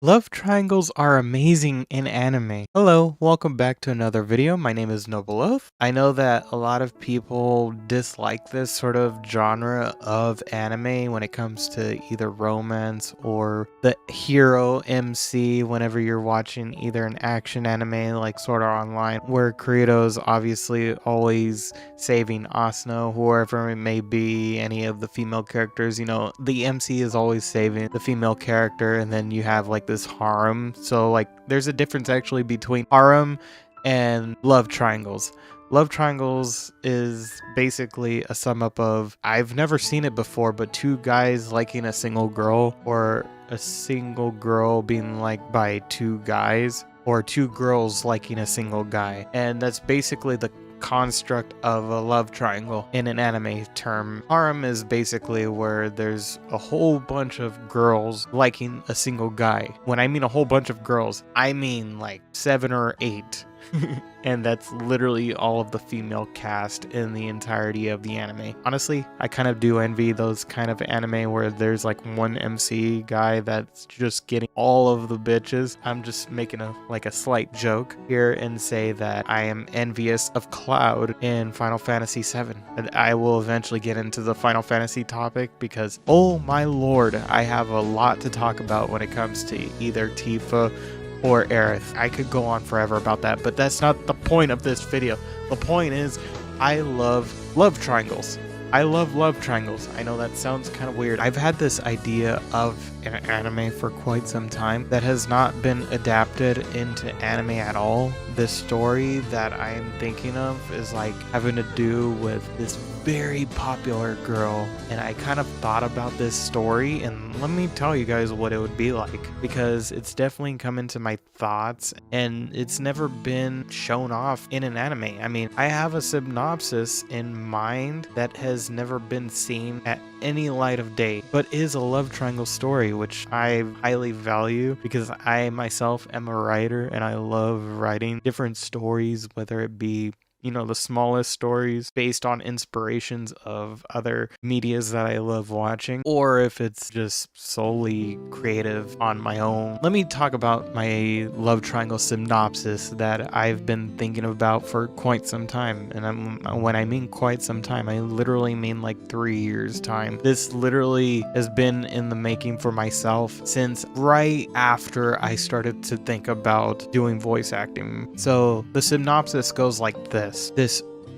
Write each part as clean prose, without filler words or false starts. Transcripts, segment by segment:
Love triangles are amazing in anime. Hello, welcome back to another video. My name is Nobeloaf. I know that a lot of people dislike this sort of genre of anime when it comes to either romance or the hero MC whenever you're watching either an action anime like Sword Art Online, where Kirito's obviously always saving Asuna, whoever it may be, any of the female characters. The MC is always saving the female character, and then you have like this harem. So like there's a difference actually between harem and love triangles. Love triangles is basically a sum up of, I've never seen it before, but two guys liking a single girl, or a single girl being liked by two guys, or two girls liking a single guy. And that's basically the construct of a love triangle in an anime term. Harem is basically where there's a whole bunch of girls liking a single guy. When I mean a whole bunch of girls, I mean like 7 or 8. And that's literally all of the female cast in the entirety of the anime. Honestly, I kind of do envy those kind of anime where there's like one MC guy that's just getting all of the bitches. I'm just making a slight joke here and say that I am envious of Cloud in Final Fantasy VII. And I will eventually get into the Final Fantasy topic because, oh my lord, I have a lot to talk about when it comes to either Tifa or Aerith. I could go on forever about that, but that's not the point of this video. The point is, I love love triangles. I love love triangles. I know that sounds kind of weird. I've had this idea of an anime for quite some time that has not been adapted into anime at all. This story that I am thinking of is like having to do with this very popular girl, and I kind of thought about this story, and let me tell you guys what it would be like, because it's definitely come into my thoughts and it's never been shown off in an anime. I mean, I have a synopsis in mind that has never been seen at any light of day, but is a love triangle story, which I highly value because I myself am a writer and I love writing different stories, whether it be the smallest stories based on inspirations of other medias that I love watching, or if it's just solely creative on my own. Let me talk about my love triangle synopsis that I've been thinking about for quite some time. And when I mean quite some time, I literally mean like 3 years time. This literally has been in the making for myself since right after I started to think about doing voice acting. So the synopsis goes like this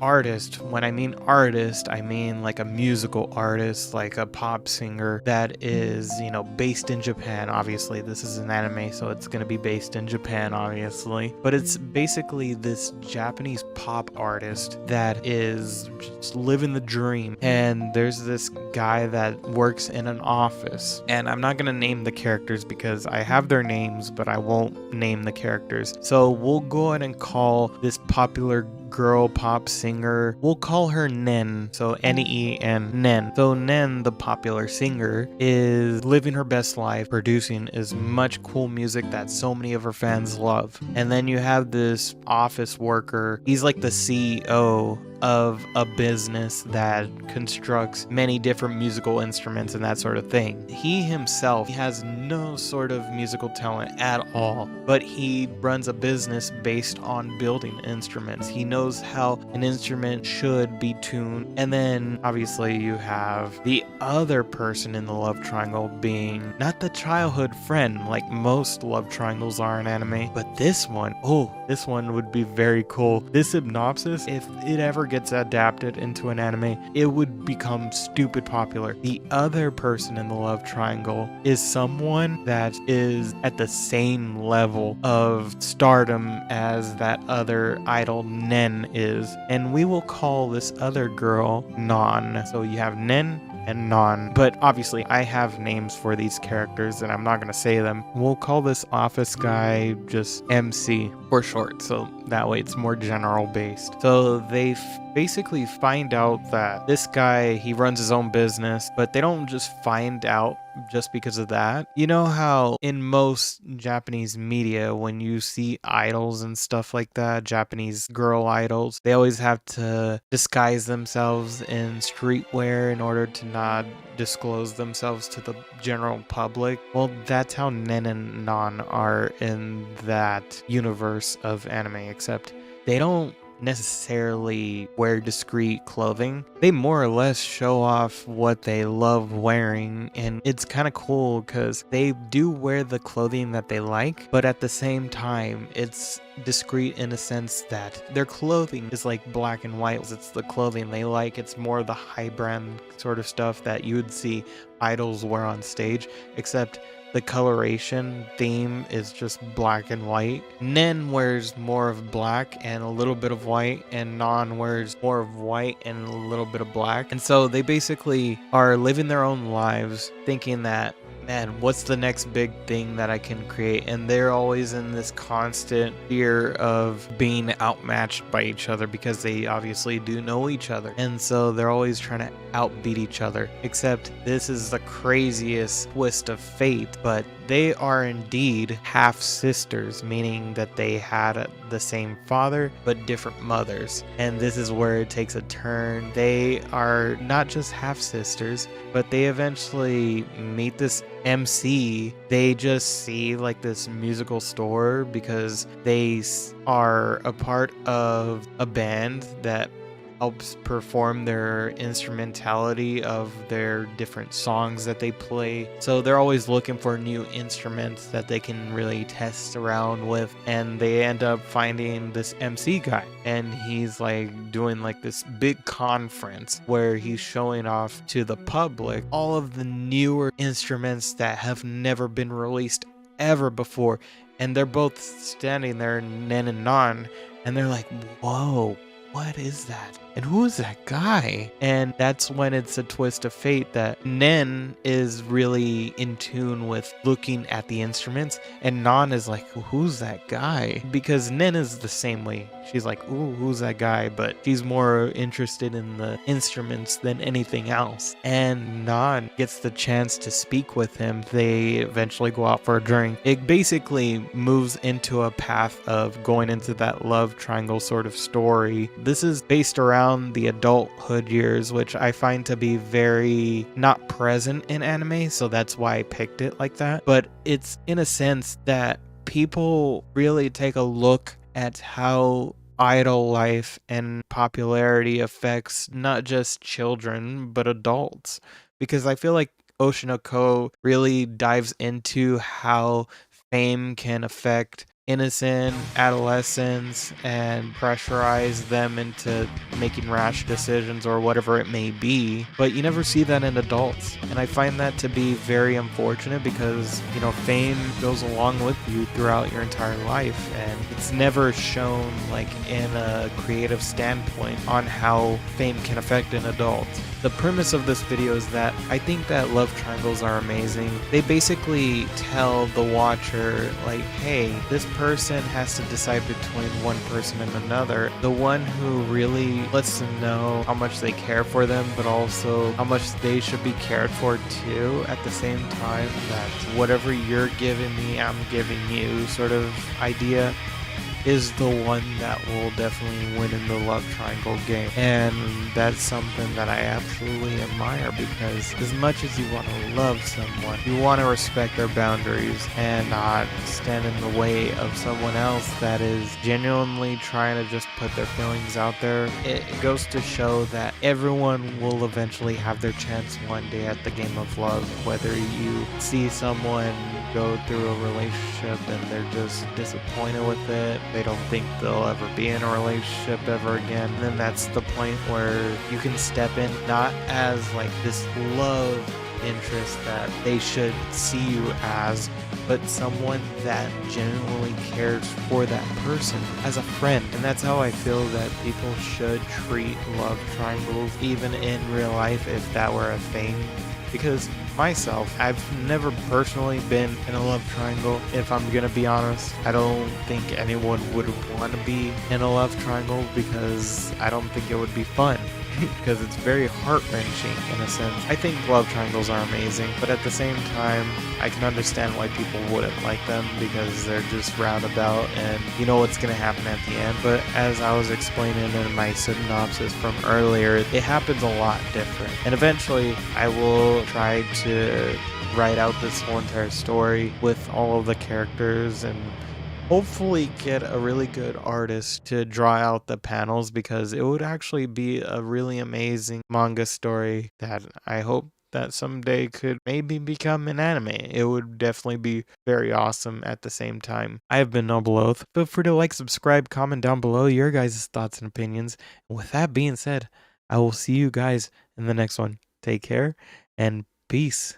artist, when I mean artist, I mean like a musical artist, like a pop singer that is, based in Japan. Obviously, this is an anime, so it's going to be based in Japan, obviously. But it's basically this Japanese pop artist that is just living the dream. And there's this guy that works in an office. And I'm not going to name the characters because I have their names, but I won't name the characters. So we'll go ahead and call this popular girl pop singer, we'll call her Nen. So Nen, Nen. So Nen, the popular singer, is living her best life, producing as much cool music that so many of her fans love. And then you have this office worker. He's like the CEO of a business that constructs many different musical instruments and that sort of thing. He himself has no sort of musical talent at all, but he runs a business based on building instruments. He knows how an instrument should be tuned. And then obviously you have the other person in the love triangle being not the childhood friend like most love triangles are in anime, but this one would be very cool. This synopsis, if it ever gets adapted into an anime, it would become stupid popular. The other person in the love triangle is someone that is at the same level of stardom as that other idol Nen is, and we will call this other girl Non. So you have Nen and Non, but obviously I have names for these characters and I'm not going to say them. We'll call this office guy just MC for short, so that way it's more general based. So they basically find out that this guy, he runs his own business, but they don't just find out just because of that. You know how in most Japanese media, when you see idols and stuff like that, Japanese girl idols, they always have to disguise themselves in streetwear in order to not disclose themselves to the general public. Well, that's how Nen and Non are in that universe of anime, except they don't necessarily wear discreet clothing. They more or less show off what they love wearing, and it's kind of cool because they do wear the clothing that they like, but at the same time it's discreet in a sense that their clothing is like black and white. It's the clothing they like. It's more the high brand sort of stuff that you would see idols wear on stage, except the coloration theme is just black and white. Nen wears more of black and a little bit of white, and Non wears more of white and a little bit of black. And so they basically are living their own lives thinking that, man, what's the next big thing that I can create? And they're always in this constant fear of being outmatched by each other because they obviously do know each other. And so they're always trying to outbeat each other. Except this is the craziest twist of fate, but they are indeed half sisters, meaning that they had the same father but different mothers. And this is where it takes a turn. They are not just half sisters, but they eventually meet this MC. They just see like this musical store because they are a part of a band that helps perform their instrumentality of their different songs that they play. So they're always looking for new instruments that they can really test around with, and they end up finding this MC guy, and he's like doing like this big conference where he's showing off to the public all of the newer instruments that have never been released ever before. And they're both standing there, Nen and Non, and they're like, whoa, what is that? And who is that guy? And that's when it's a twist of fate that Nen is really in tune with looking at the instruments, and Non is like, who's that guy? Because Nen is the same way. She's like, ooh, who's that guy? But she's more interested in the instruments than anything else. And Non gets the chance to speak with him. They eventually go out for a drink. It basically moves into a path of going into that love triangle sort of story. This is based around the adulthood years, which I find to be very not present in anime, so that's why I picked it like that. But it's in a sense that people really take a look at how idol life and popularity affects not just children but adults, because I feel like Oshinoko really dives into how fame can affect innocent adolescents and pressurize them into making rash decisions or whatever it may be, but you never see that in adults. And I find that to be very unfortunate because, you know, fame goes along with you throughout your entire life, and it's never shown like in a creative standpoint on how fame can affect an adult. The premise of this video is that I think that love triangles are amazing. They basically tell the watcher, like, hey, this person has to decide between one person and another. The one who really lets them know how much they care for them, but also how much they should be cared for too, at the same time, that whatever you're giving me, I'm giving you sort of idea, is the one that will definitely win in the love triangle game. And that's something that I absolutely admire, because as much as you want to love someone, you want to respect their boundaries and not stand in the way of someone else that is genuinely trying to just put their feelings out there. It goes to show that everyone will eventually have their chance one day at the game of love, whether you see someone go through a relationship and they're just disappointed with it, they don't think they'll ever be in a relationship ever again, and then that's the point where you can step in, not as like this love interest that they should see you as, but someone that genuinely cares for that person as a friend. And that's how I feel that people should treat love triangles, even in real life, if that were a thing. Because myself, I've never personally been in a love triangle. If I'm gonna be honest, I don't think anyone would want to be in a love triangle because I don't think it would be fun. Because it's very heart-wrenching in a sense. I think love triangles are amazing, but at the same time, I can understand why people wouldn't like them because they're just roundabout and you know what's going to happen at the end. But as I was explaining in my synopsis from earlier, it happens a lot different. And eventually, I will try to write out this whole entire story with all of the characters and hopefully get a really good artist to draw out the panels because it would actually be a really amazing manga story that I hope that someday could maybe become an anime. It would definitely be very awesome at the same time. I have been Noble Oath. Feel free to like, subscribe, comment down below your guys' thoughts and opinions. And with that being said, I will see you guys in the next one. Take care and peace.